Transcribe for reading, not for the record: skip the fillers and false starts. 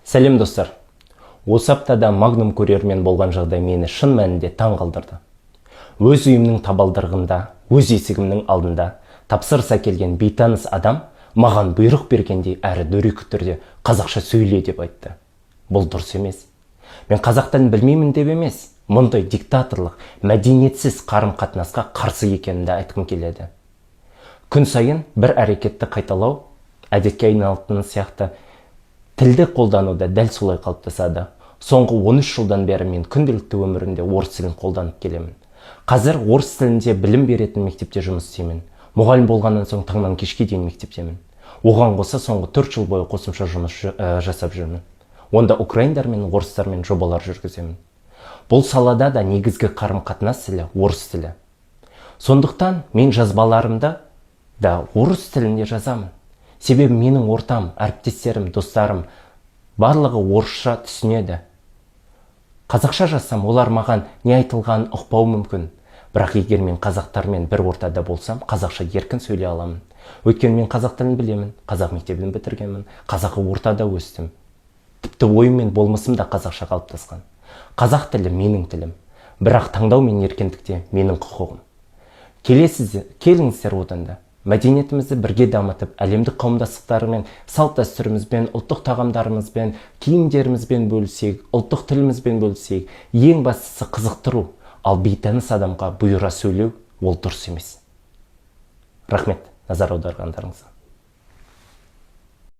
Сәлем достар. Осы аптада Магнум көрермен болған жағдай мені шын мәнінде таң қалдырды. Өз үйімнің табалдырығында, өз есігімнің алдында тапсырыс әкелген бейтаныс адам маған бұйрық бергендей әрі дөрекі түрде қазақша сөйле деп айтты. Бұл дұрыс емес. Мен қазақтан білмеймін деп емес, мұндай диктаторлық, мәдениетсіз қарым-қатынасқа қарсы екенімді айтқым келеді. Күн сайын бір әрекетті қайталау әдетке айналатыны сияқты тілді қолдануда дәл солай қалыптасады. Соңғы 13 жылдан бері мен күнделікті өмірімде орыс тілін қолданып келемін. Қазір орыс тілінде білім беретін мектепте жұмыс істеймін. Мұғалім болғаннан соң таңнан кешке дейін мектептемін. Оған қоса соңғы 4 жыл бойы қосымша жұмыс жасап жүрмін. Онда украиндар мен орыстармен жобалар жүргіземін. Бұл салада да негізгі қарым-қатынас тілі орыс тілі. Сондықтан мен жазбаларымда да орыс тілінде жазамын. Себебі менің ортам, әріптестерім, достарым барлығы орысша түсінеді. Қазақша жазсам, олар маған не айтылғанын ұқпау мүмкін. Бірақ егер мен қазақтармен бір ортада болсам, қазақша еркін сөйлей аламын. Өйткені мен қазақ тілін білемін, қазақ мектебін бітіргенмін, қазақы ортада өстім. Тіпті ойым мен болмысым да қазақша қалыптасқан. Қазақ тілі менің тілім, бірақ таңдау мен еркіндікте менің құқығым. Келіңіздер отанда. Мәдениетімізді бірге дамытып, әлемдік қауымдастықтарымен, салт дәстүрімізбен, ұлттық тағамдарымызбен, киімдерімізбен бөлісейік, ұлттық тілімізбен бөлісейік. Ең бастысы қызықтыру, ал бейтаныс адамға бұйыра сөйлеу ол дұрыс емес. Рахмет назар аударғандарыңызға.